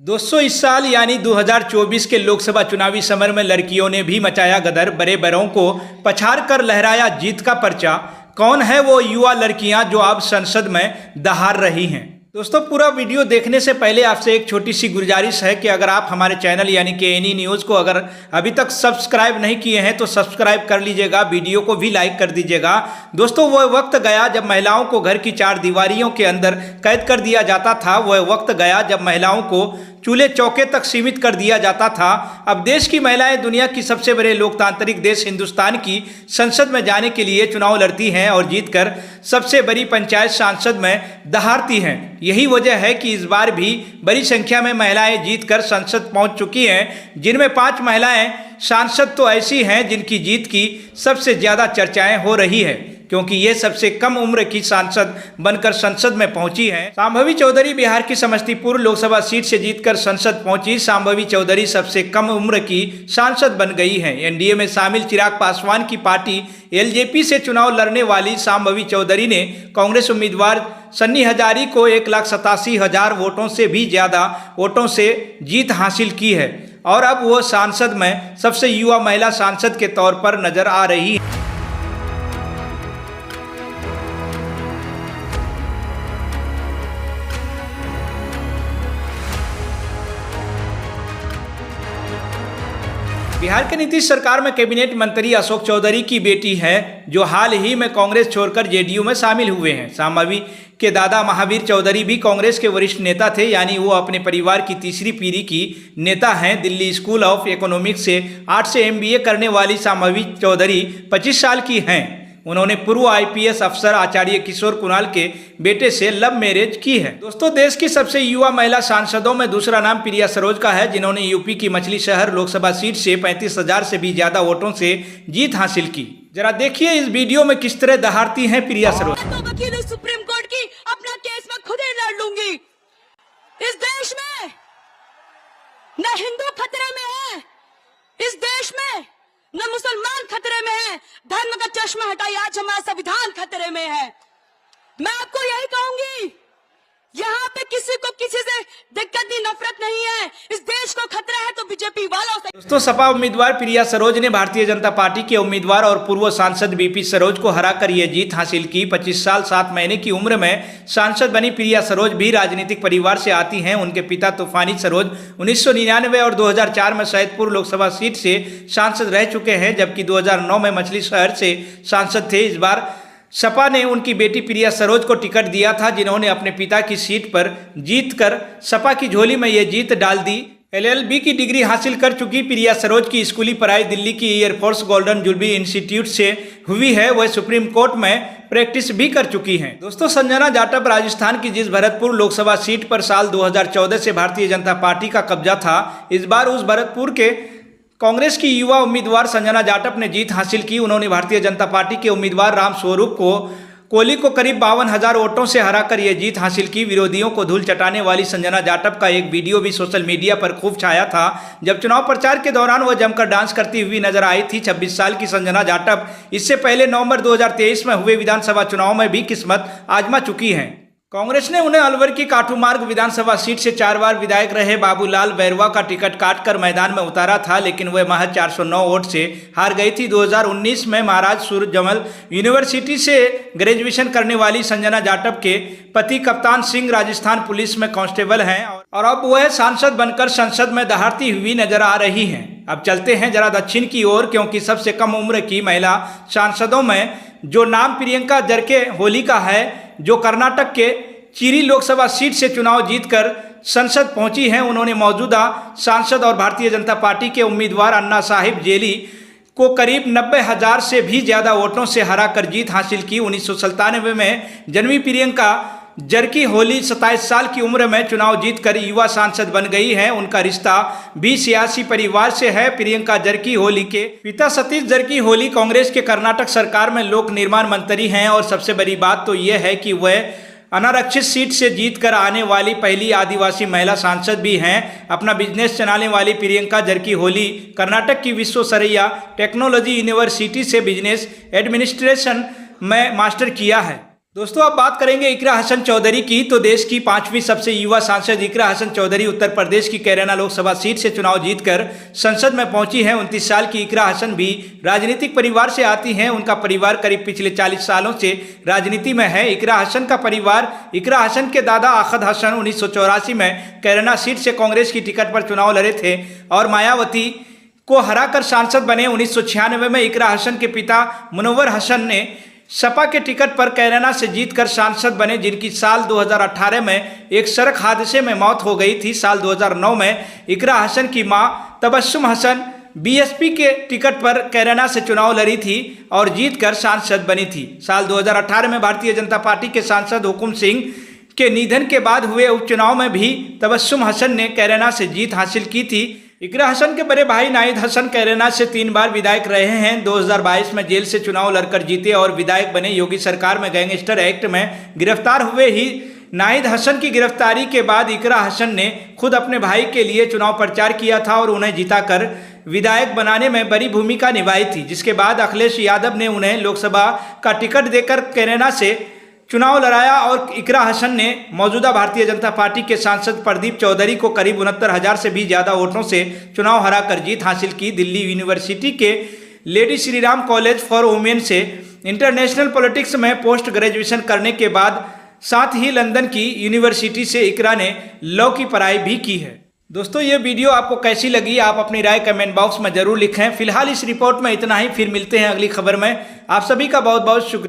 दोस्तों, इस साल यानी 2024 के लोकसभा चुनावी समर में लड़कियों ने भी मचाया गदर। बड़े बड़ों को पछाड़ कर लहराया जीत का पर्चा। कौन है वो युवा लड़कियां जो अब संसद में दहाड़ रही हैं? दोस्तों, पूरा वीडियो देखने से पहले आपसे एक छोटी सी गुजारिश है कि अगर आप हमारे चैनल यानी कि एनी न्यूज़ को अगर अभी तक सब्सक्राइब नहीं किए हैं तो सब्सक्राइब कर लीजिएगा, वीडियो को भी लाइक कर दीजिएगा। दोस्तों, वह वक्त गया जब महिलाओं को घर की चार दीवारियों के अंदर कैद कर दिया जाता था। वह वक्त गया जब महिलाओं को चूल्हे चौके तक सीमित कर दिया जाता था। अब देश की महिलाएं दुनिया की सबसे बड़े लोकतांत्रिक देश हिंदुस्तान की संसद में जाने के लिए चुनाव लड़ती हैं और जीतकर सबसे बड़ी पंचायत संसद में दहाड़ती हैं। यही वजह है कि इस बार भी बड़ी संख्या में महिलाएं जीतकर संसद पहुंच चुकी हैं, जिनमें 5 महिलाएं सांसद तो ऐसी हैं जिनकी जीत की सबसे ज्यादा चर्चाएं हो रही है, क्योंकि ये सबसे कम उम्र की सांसद बनकर संसद में पहुंची हैं। शांभवी चौधरी बिहार की समस्तीपुर लोकसभा सीट से जीतकर संसद पहुंची। शांभवी चौधरी सबसे कम उम्र की सांसद बन गई हैं। एनडीए में शामिल चिराग पासवान की पार्टी एलजेपी से चुनाव लड़ने वाली शांभवी चौधरी ने कांग्रेस उम्मीदवार सन्नी हजारी को 1,87,000 वोटों से भी ज्यादा वोटों से जीत हासिल की है और अब वो संसद में सबसे युवा महिला सांसद के तौर पर नजर आ रही है। बिहार के नीतीश सरकार में कैबिनेट मंत्री अशोक चौधरी की बेटी है, जो हाल ही में कांग्रेस छोड़कर जेडीयू में शामिल हुए हैं। शांभवी के दादा महावीर चौधरी भी कांग्रेस के वरिष्ठ नेता थे, यानी वो अपने परिवार की तीसरी पीढ़ी की नेता हैं। दिल्ली स्कूल ऑफ इकोनॉमिक्स से आर्ट्स से एमबीए करने वाली शांभवी चौधरी 25 साल की हैं। उन्होंने पूर्व आईपीएस अफसर आचार्य किशोर कुणाल के बेटे से लव मैरिज की है। दोस्तों, देश की सबसे युवा महिला सांसदों में दूसरा नाम प्रिया सरोज का है, जिन्होंने यूपी की मछली शहर लोकसभा सीट से 35,000 से भी ज्यादा वोटों से जीत हासिल की। जरा देखिए इस वीडियो में किस तरह दहाड़ती हैं प्रिया सरोज। वकील सुप्रीम कोर्ट की अपना केस मैं खुद ही लड़ लूंगी। इस देश में न हिंदू खतरे में है, इस देश में न मुसलमान खतरे में है। धर्म का चश्मा हटाइए, आज हमारा संविधान खतरे में है। मैं आपको यही कहूंगी, यहाँ पे किसी को किसी से दिक्कत नहीं, नफरत नहीं है। इस देश को खतरा है तो बीजेपी वालों से। दोस्तों, सपा उम्मीदवार प्रिया सरोज ने भारतीय जनता पार्टी के उम्मीदवार और पूर्व सांसद बीपी सरोज को हराकर ये जीत हासिल की। 25 साल 7 महीने की उम्र में सांसद बनी प्रिया सरोज भी राजनीतिक परिवार से आती हैं। उनके पिता तूफानी सरोज 1999 और 2004 में सैदपुर लोकसभा सीट से सांसद रह चुके हैं, जबकि 2009 में मछली शहर से सांसद थे। इस बार सपा ने उनकी बेटी प्रिया सरोज को टिकट दिया था, जिन्होंने अपने पिता की सीट पर जीतकर सपा की झोली में ये जीत डाल दी। एलएलबी की डिग्री हासिल कर चुकी प्रिया सरोज की स्कूली पढ़ाई दिल्ली की एयरफोर्स गोल्डन जुबली इंस्टीट्यूट से हुई है। वह सुप्रीम कोर्ट में प्रैक्टिस भी कर चुकी हैं। दोस्तों, संजना जाटव राजस्थान की जिस भरतपुर लोकसभा सीट पर साल 2014 से भारतीय जनता पार्टी का कब्जा था, इस बार उस भरतपुर के कांग्रेस की युवा उम्मीदवार संजना जाटव ने जीत हासिल की। उन्होंने भारतीय जनता पार्टी के उम्मीदवार राम स्वरूप कोहली को करीब 52,000 वोटों से हराकर यह जीत हासिल की। विरोधियों को धूल चटाने वाली संजना जाटव का एक वीडियो भी सोशल मीडिया पर खूब छाया था, जब चुनाव प्रचार के दौरान वह जमकर डांस करती हुई नजर आई थी। 26 साल की संजना जाटव इससे पहले नवंबर 2023 में हुए विधानसभा चुनाव में भी किस्मत आजमा चुकी हैं। कांग्रेस ने उन्हें अलवर की काठूमार्ग विधानसभा सीट से 4 बार विधायक रहे बाबूलाल बैरवा का टिकट काटकर मैदान में उतारा था, लेकिन वह महज 409 वोट से हार गई थी। 2019 में महाराज सूरजमल यूनिवर्सिटी से ग्रेजुएशन करने वाली संजना जाटव के पति कप्तान सिंह राजस्थान पुलिस में कांस्टेबल हैं और अब वह सांसद बनकर संसद में दहाड़ती हुई नजर आ रही हैं। अब चलते हैं जरा दक्षिण की ओर, क्योंकि सबसे कम उम्र की महिला सांसदों में जो नाम प्रियंका जरके होली का है, जो कर्नाटक के चिरी लोकसभा सीट से चुनाव जीतकर संसद पहुंची हैं। उन्होंने मौजूदा सांसद और भारतीय जनता पार्टी के उम्मीदवार अन्ना साहिब जेली को करीब 90,000 से भी ज्यादा वोटों से हराकर जीत हासिल की। 1997 में जन्मी प्रियंका जरकी होली 27 साल की उम्र में चुनाव जीतकर युवा सांसद बन गई हैं। उनका रिश्ता भी सियासी परिवार से है। प्रियंका जरकी होली के पिता सतीश जरकी होली कांग्रेस के कर्नाटक सरकार में लोक निर्माण मंत्री हैं और सबसे बड़ी बात तो यह है कि वह अनारक्षित सीट से जीतकर आने वाली पहली आदिवासी महिला सांसद भी हैं। अपना बिजनेस चलाने वाली प्रियंका जरकी होली कर्नाटक की विश्वेश्वरैया टेक्नोलॉजी यूनिवर्सिटी से बिजनेस एडमिनिस्ट्रेशन में मास्टर किया है। दोस्तों अब बात करेंगे इकरा हसन चौधरी की। तो देश की 5वीं सबसे युवा सांसद इकरा हसन चौधरी उत्तर प्रदेश की कैराना लोकसभा सीट से चुनाव जीतकर संसद में पहुंची हैं। 29 साल की इकरा हसन भी राजनीतिक परिवार से आती हैं। उनका परिवार करीब पिछले 40 सालों से राजनीति में है। इकरा हसन का परिवार इकरा हसन के दादा आखद हसन 1984 में कैराना सीट से कांग्रेस की टिकट पर चुनाव लड़े थे और मायावती को हराकर सांसद बने। 1996 में इकरा हसन के पिता मुनव्वर हसन ने सपा के टिकट पर कैराना से जीतकर सांसद बने, जिनकी साल 2018 में एक सड़क हादसे में मौत हो गई थी। साल 2009 में इकरा हसन की मां तबस्सुम हसन बीएसपी के टिकट पर कैराना से चुनाव लड़ी थी और जीतकर सांसद बनी थी। साल 2018 में भारतीय जनता पार्टी के सांसद हुकुम सिंह के निधन के बाद हुए उपचुनाव में भी तबस्सुम हसन ने कैराना से जीत हासिल की थी। इकरा हसन के बड़े भाई नाहिद हसन कैराना से 3 बार विधायक रहे हैं। 2022 में जेल से चुनाव लड़कर जीते और विधायक बने। योगी सरकार में गैंगस्टर एक्ट में गिरफ्तार हुए ही नाहिद हसन की गिरफ्तारी के बाद इकरा हसन ने खुद अपने भाई के लिए चुनाव प्रचार किया था और उन्हें जिताकर विधायक बनाने में बड़ी भूमिका निभाई थी, जिसके बाद अखिलेश यादव ने उन्हें लोकसभा का टिकट देकर कैराना से चुनाव लड़ाया और इकरा हसन ने मौजूदा भारतीय जनता पार्टी के सांसद प्रदीप चौधरी को करीब 69,000 से भी ज़्यादा वोटों से चुनाव हराकर जीत हासिल की। दिल्ली यूनिवर्सिटी के lady Shri Ram college for women से इंटरनेशनल पॉलिटिक्स में पोस्ट ग्रेजुएशन करने के बाद साथ ही लंदन की यूनिवर्सिटी से इकरा ने लॉ की पढ़ाई भी की है। दोस्तों ये वीडियो आपको कैसी लगी, आप अपनी राय कमेंट बॉक्स में जरूर लिखें। फिलहाल इस रिपोर्ट में इतना ही, फिर मिलते हैं अगली खबर में। आप सभी का बहुत बहुत शुक्रिया।